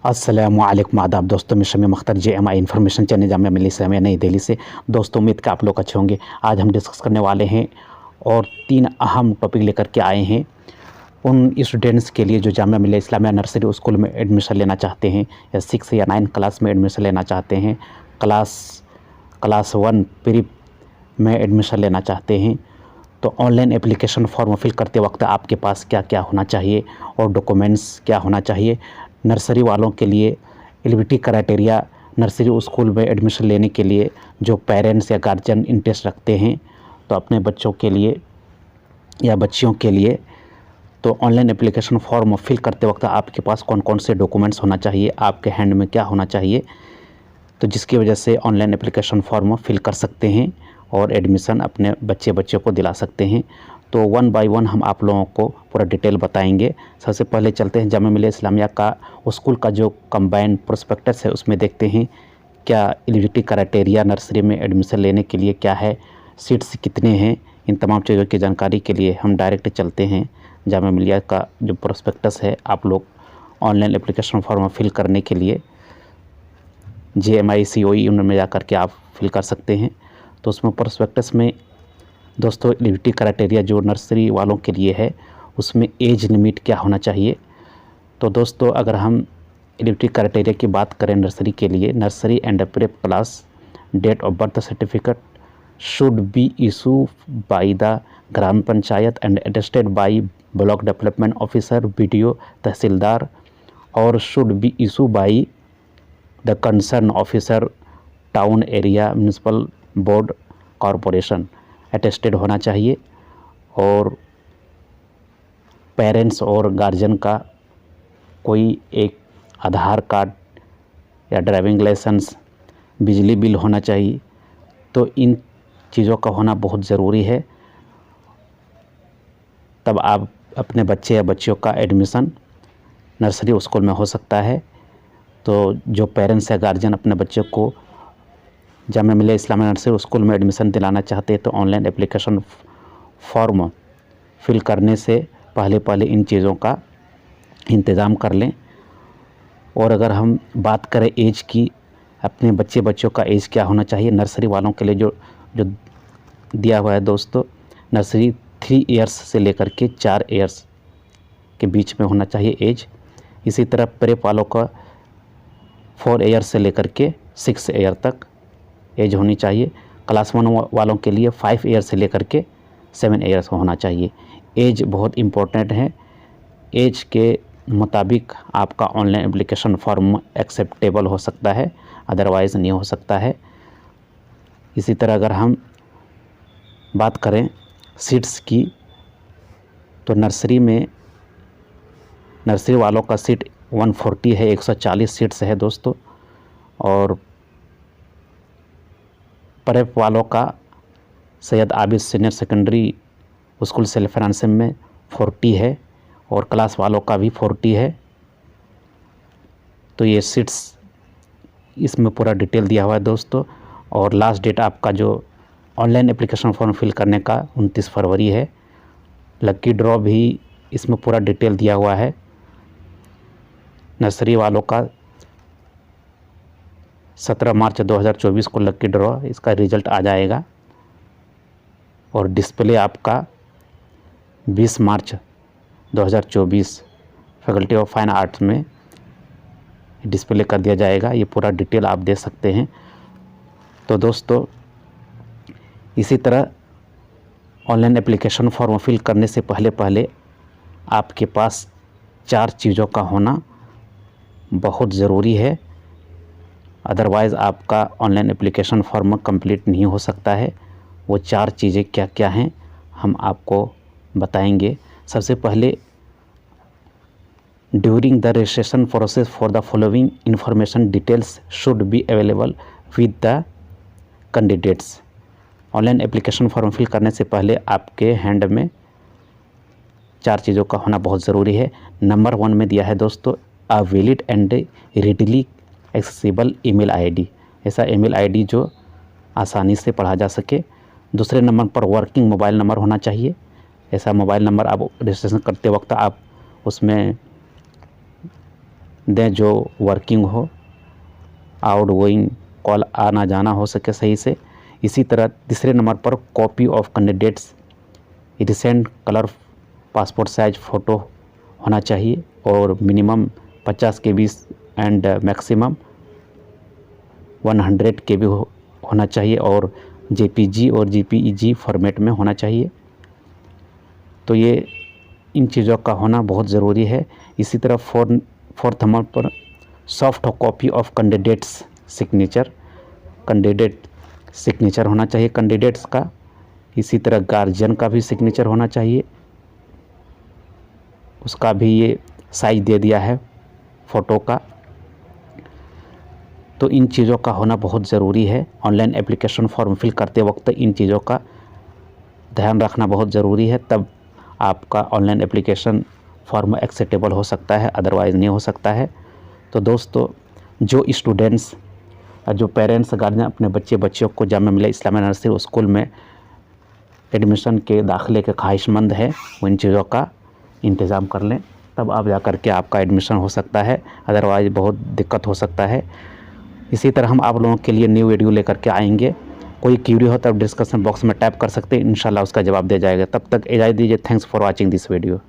अस्सलामुअलैकुम आदाब दोस्तों, मैं Shamim Akhtar JMI information channel Jamia Millia Islamia नई दिल्ली से। दोस्तों उम्मीद कि आप लोग अच्छे होंगे। आज हम डिस्कस करने वाले हैं और 3 अहम टॉपिक लेकर के आए हैं उन स्टूडेंट्स के लिए जो जामिया मिलिया इस्लामिया नर्सरी स्कूल में एडमिशन लेना चाहते हैं या 6 या 9 क्लास में एडमिशन लेना चाहते हैं, क्लास 1 प्री में एडमिशन लेना चाहते हैं। तो ऑनलाइन एप्लीकेशन फॉर्म फिल करते वक्त आपके पास क्या क्या होना चाहिए और डॉक्यूमेंट्स क्या होना चाहिए। नर्सरी वालों के लिए एलिजिबिलिटी क्राइटेरिया, नर्सरी स्कूल में एडमिशन लेने के लिए जो पेरेंट्स या गार्जियन इंटरेस्ट रखते हैं तो अपने बच्चों के लिए या बच्चियों के लिए, तो ऑनलाइन एप्लीकेशन फॉर्म फिल करते वक्त आपके पास कौन कौन से डॉक्यूमेंट्स होना चाहिए, आपके हैंड में क्या होना चाहिए, तो जिसकी वजह से ऑनलाइन एप्लीकेशन फॉर्म फिल कर सकते हैं और एडमिशन अपने बच्चों को दिला सकते हैं। तो 1 बाय 1 हम आप लोगों को पूरा डिटेल बताएंगे। सबसे पहले चलते हैं जामिया मिलिया इस्लामिया का स्कूल का जो कंबाइंड प्रोस्पेक्टस है, उसमें देखते हैं क्या एलिजिबिलिटी क्राइटेरिया नर्सरी में एडमिशन लेने के लिए क्या है, सीट्स कितने हैं। इन तमाम चीज़ों की जानकारी के लिए हम डायरेक्ट चलते हैं जामिया मिलिया का जो प्रोस्पेक्टस है। आप लोग ऑनलाइन एप्लीकेशन फॉर्म फिल करने के लिए JMI COE उनमें जा कर के आप फिल कर सकते हैं। तो उसमें प्रोस्पेक्टस में दोस्तों एलिजिबिलिटी क्राइटेरिया जो नर्सरी वालों के लिए है, उसमें एज लिमिट क्या होना चाहिए। तो दोस्तों अगर हम एलिजिबिलिटी क्राइटेरिया की बात करें नर्सरी के लिए, nursery and prep class date of birth certificate should be issue by the gram panchayat and attested by block development officer BDO tehsildar और should be issue by the concern officer town area municipal board corporation attested होना चाहिए। और parents और guardian का कोई एक Aadhaar card या driving licence, बिजली बिल होना चाहिए। तो इन चीज़ों का होना बहुत ज़रूरी है, तब आप अपने बच्चे या बच्चियों का एडमिशन नर्सरी स्कूल में हो सकता है। तो जो पेरेंट्स या गार्जियन अपने बच्चों को जामिया मिलिया इस्लामिया नर्सरी स्कूल में एडमिशन दिलाना चाहते हैं तो ऑनलाइन एप्लीकेशन फॉर्म फिल करने से पहले इन चीज़ों का इंतज़ाम कर लें। और अगर हम बात करें एज की, अपने बच्चों का एज क्या होना चाहिए, नर्सरी वालों के लिए जो दिया हुआ है दोस्तों, नर्सरी 3 इयर्स से लेकर के 4 इयर्स के बीच में होना चाहिए एज। इसी तरह प्रेप वालों का 4 इयर्स से लेकर के 6 ईयर तक एज होनी चाहिए। क्लास 1 वालों के लिए 5 ईयर से लेकर के 7 ईयर्स होना चाहिए। एज बहुत इम्पोर्टेंट है, एज के मुताबिक आपका ऑनलाइन एप्लीकेशन फॉर्म एक्सेप्टेबल हो सकता है, अदरवाइज़ नहीं हो सकता है। इसी तरह अगर हम बात करें सीट्स की, तो नर्सरी वालों का सीट 140 है, 140 सीट्स है दोस्तों। और प्रेप वालों का Syed Abid senior secondary school self financing में 40 है और क्लास वालों का भी 40 है। तो ये सीट्स इसमें पूरा डिटेल दिया हुआ है दोस्तों। और लास्ट डेट आपका जो ऑनलाइन एप्लीकेशन फॉर्म फिल करने का 29 फरवरी है। लक्की ड्रॉ भी इसमें पूरा डिटेल दिया हुआ है। नर्सरी वालों का 17 मार्च 2024 को लक्की ड्रॉ इसका रिज़ल्ट आ जाएगा और डिस्प्ले आपका 20 मार्च 2024 फैकल्टी ऑफ फाइन आर्ट्स में डिस्प्ले कर दिया जाएगा। ये पूरा डिटेल आप दे सकते हैं। तो दोस्तों इसी तरह ऑनलाइन एप्लीकेशन फॉर्म फिल करने से पहले आपके पास 4 चीज़ों का होना बहुत ज़रूरी है, अदरवाइज़ आपका ऑनलाइन एप्लीकेशन फॉर्म कंप्लीट नहीं हो सकता है। वो 4 चीज़ें क्या क्या हैं हम आपको बताएंगे। सबसे पहले, during the registration process for the following information details should be available with the candidates. Online application form fill करने से पहले आपके हैंड में 4 चीज़ों का होना बहुत ज़रूरी है। नंबर 1 में दिया है दोस्तों, a valid and readily accessible email ID, ऐसा ईमेल ID जो आसानी से पढ़ा जा सके। दूसरे नंबर पर वर्किंग मोबाइल नंबर होना चाहिए, ऐसा मोबाइल नंबर आप रजिस्ट्रेशन करते वक्त आप उसमें दें जो वर्किंग हो, आउट गोइंग कॉल आना जाना हो सके सही से। इसी तरह तीसरे नंबर पर copy of candidates recent colour passport size photo होना चाहिए और minimum 50 KB and maximum 100 KB होना चाहिए और JPG और JPEG फॉर्मेट में होना चाहिए। तो ये इन चीज़ों का होना बहुत ज़रूरी है। इसी तरह फोर्थ नंबर पर soft copy of candidates signature, candidate signature होना चाहिए कैंडिडेट्स का। इसी तरह गार्जियन का भी सिग्नेचर होना चाहिए, उसका भी ये साइज दे दिया है फ़ोटो का। तो इन चीज़ों का होना बहुत ज़रूरी है। ऑनलाइन एप्लीकेशन फॉर्म फिल करते वक्त इन चीज़ों का ध्यान रखना बहुत ज़रूरी है, तब आपका ऑनलाइन एप्लीकेशन फॉर्म एक्सेप्टेबल हो सकता है, अदरवाइज़ नहीं हो सकता है। तो दोस्तों, जो स्टूडेंट्स, जो पेरेंट्स गार्जियन अपने बच्चियों को जामिया मिलिया इस्लामिया नर्सरी स्कूल में एडमिशन के दाखिले के ख्वाहिशमंद है, वो इन चीज़ों का इंतज़ाम कर लें, तब आप जा कर के आपका एडमिशन हो सकता है, अदरवाइज़ बहुत दिक्कत हो सकता है। इसी तरह हम आप लोगों के लिए न्यू वीडियो लेकर के आएंगे। कोई क्यूरी हो तब डिस्कशन बॉक्स में टाइप कर सकते हैं, इंशाल्लाह उसका जवाब दिया जाएगा। तब तक इजाज़त दीजिए। Thanks for watching this video.